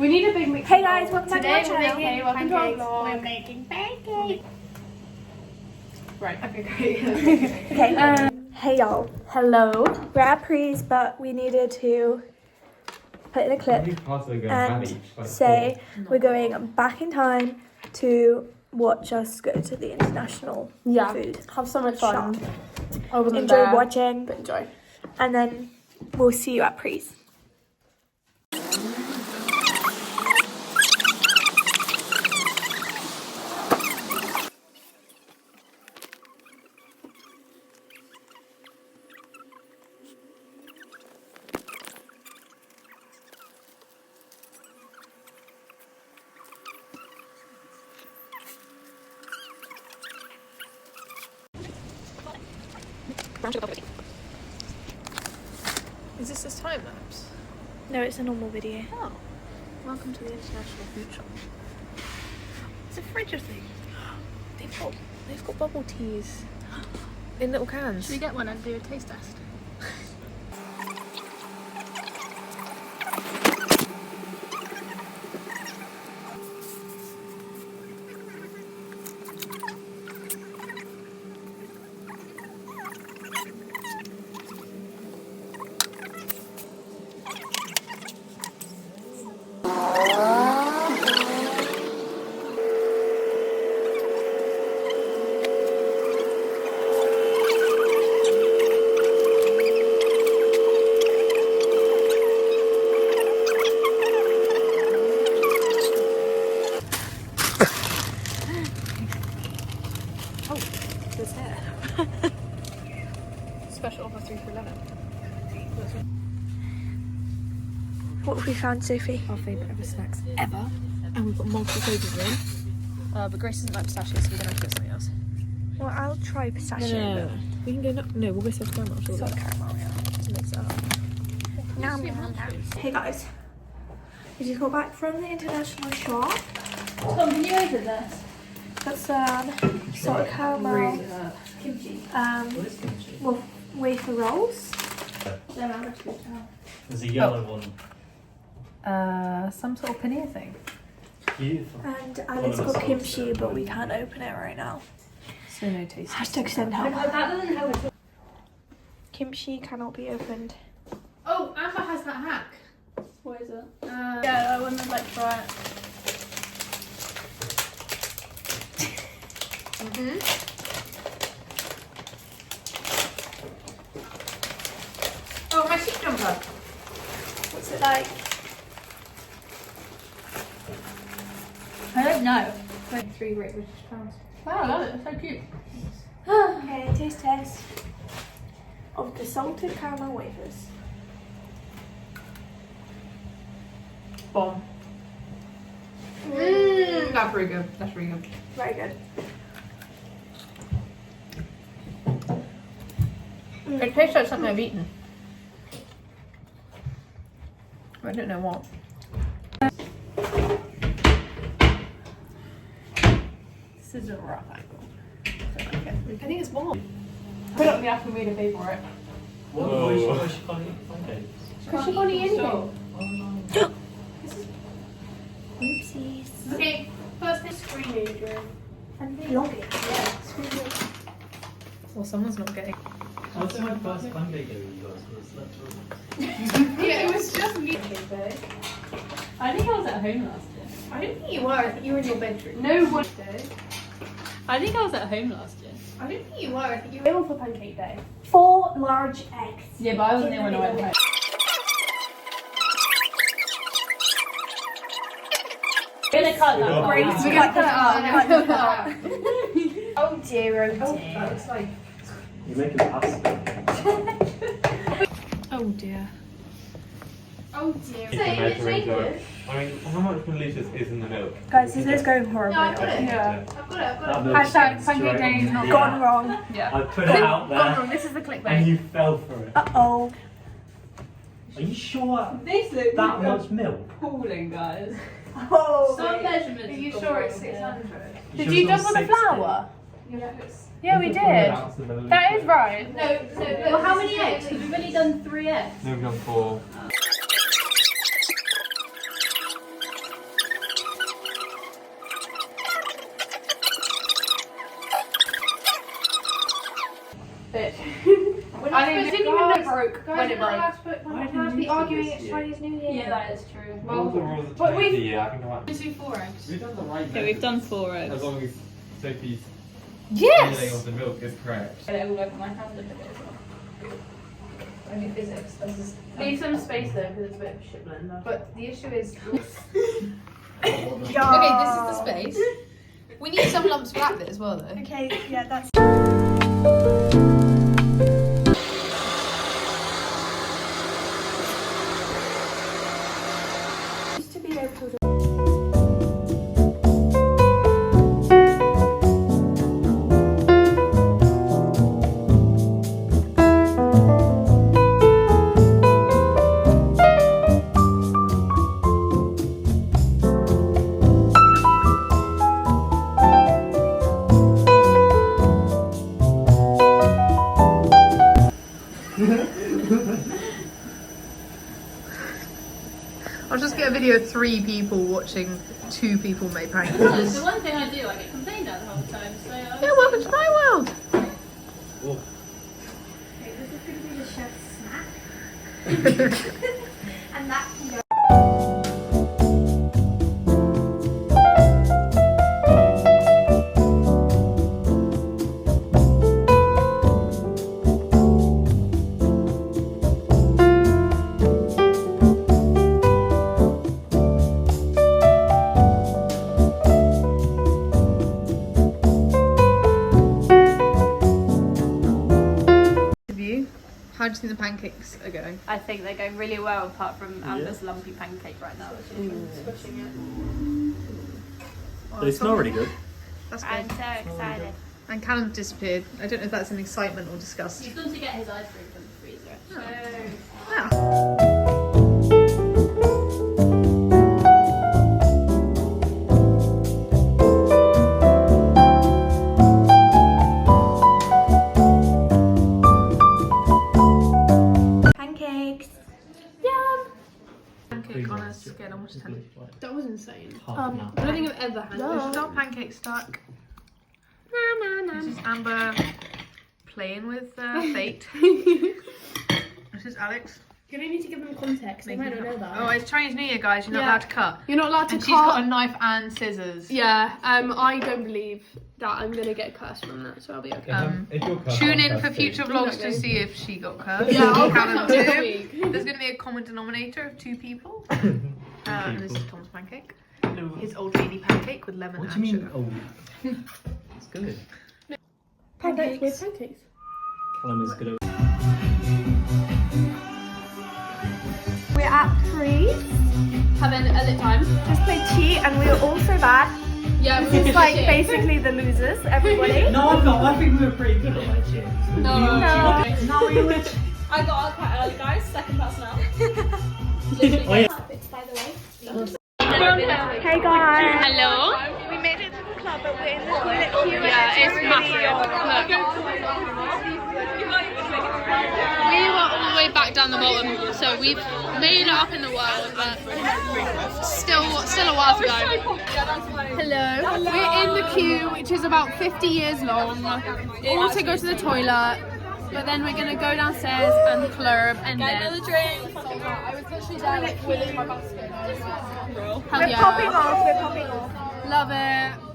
We need a big mix. Hey guys, welcome back to our channel. Today welcome to our Pancakes. vlog. We're making pancakes. Right. Okay, great. Okay. Hey y'all. Hello. We're at Pre's, but we needed to put in a clip and say we're going back in time to watch us go to the international food. Have so much fun. shop. I wasn't Enjoy there, watching, but enjoy. and then we'll see you at Pre's. Is this a time lapse? No, it's a normal video. Oh. Welcome to the international food shop. It's a fridge of things. They've got bubble teas in little cans. Should we get one and do a taste test? Special offer 3 for 11. What have we found, Sophie? Our favourite ever snacks ever. And we've got multiple flavours in. But Grace doesn't like pistachios, so we're going to have to get something else. Well, I'll try pistachio. No. We can go, no, we'll go soft caramel. Soft caramel, yeah. To mix it up. Hey guys, we just got back from the international shop. Tom, can you open this? Got some salted caramel, well, wafer rolls. There's a yellow one. Some sort of paneer thing. Beautiful. And Alex got kimchi, but we can't open it right now. So no taste. Hashtag send help. That doesn't help. Kimchi cannot be opened. Oh, Amber has that hack. What is it? Yeah, I want to like try it. Oh, my sheep jumper. What's it like? I don't know. 23 Great British pounds. Wow, I love it. It's so cute. Okay, taste test of the salted caramel wafers. Bomb. That's really good. That's really good. Very good. It tastes like something I've eaten. I don't know what. This is a rough angle. I think it's warm. Put it on the app and read a paper for it. Whoa. She can't eat pancakes. Because she can't eat anything. Oh no. Oopsies. Okay, first thing, screenager. And vlogging. Well, someone's not getting. What's my first pancake that you guys was? Yeah, it was just me. I think I was at home last year. I don't think you were. I think you were in your bedroom. No one. Day. I think I was at home last year. I don't think you were. I think you were for Pancake Day. 4 large eggs. Yeah, but I wasn't there when I went home. We're gonna cut that part. Grace, We're cut gonna cut that it out. Oh dear, oh Oh, dear. that looks like. You're making pasta. Oh dear. Oh dear. You can measure it up. I mean, how much malicious is in the milk? Guys, this is going horribly. No, I've got it. Yeah. I've got it. I've got That it. milk's Hashtag straight pancake day is on. not Yeah. Gone wrong. Yeah. I put it out Gone there wrong. This is the clickbait. and you fell for it. Uh-oh. Are you sure This looks that much milk? appalling, guys. Oh. Some measurements. Are you got sure wrong, it's 600? You Did sure you it's not double the 60? flour? Yeah, we You did. put it out to the That is milliliter. right. No, well, how many eggs? Because we've only done 3 eggs. No, we've done 4. bitch. I didn't even know it broke Guys, when it broke. I can't be arguing it's Chinese New Year. Yeah, that is true. What was the rules of but Chinese New Year? I think I might. We do 4 eggs. We've done the right Okay, we've done 4 eggs. As long as Sophie's Yes! feeling of the milk is correct. Get it all over my hand a bit as well. Only physics. Leave some space there because it's a bit of a shit blender. But the issue is. Okay, this is the space. We need some lumps for that bit as well, though. Okay, yeah, that's. Used to be able to. I'll just get a video of 3 people watching 2 people make pancakes. That's the one thing I do. I get complained at the whole time. So Yeah, welcome to my world. Oh. Okay, this is going to be the chef's snack. And that can go. How do you think the pancakes are going? I think they're going really well, apart from Amber's lumpy pancake right now. They smell really good. That's I'm good. so excited. And Callum's disappeared. I don't know if that's an excitement or disgust. He's gone to get his ice cream from the freezer. So. Yeah. Pancakes. Pancake on a scale of 1 to 10. That was insane. Half an hour. I don't think I've ever had There's no pancake stuck. This is Amber playing with fate. This is Alex. You don't need to give them context. They might not know that. Oh, it's Chinese New Year, guys. You're not allowed to cut. You're not allowed to And cut. she's got a knife and scissors. Yeah, I don't believe that I'm gonna get cursed from that, so I'll be okay. If you're cut, Tune I'm in cut for too. future vlogs to see if she got cursed. Yeah, I'll Callum cut next too. week. There's going to be a common denominator of 2 people. And this is Tom's pancake. His old lady pancake with lemon What do and you mean? sugar. Oh, it's good. Pancakes. Callum is good. We're at Freeze. Having a lit time. Just played cheat and we were all so bad. Yeah, This is like basically the losers, everybody. No, I'm not. I think we were pretty good at that shit. No. No, we were. I got out quite early, guys. Second person out. Oh, yeah. By the way. Hey guys. Hello. We made it to the club, but we're in the toilet queue. Yeah, it's massive. We were all the way back down the bottom, so we've made it up in the world, but still a while to go. Hello. We're in the queue, which is about 50 years long, all to go to the toilet. But then we're gonna go downstairs and club and then. Get another drink. I was literally there like filling my basket. Hell We're yeah. popping off. We're popping off. Love it.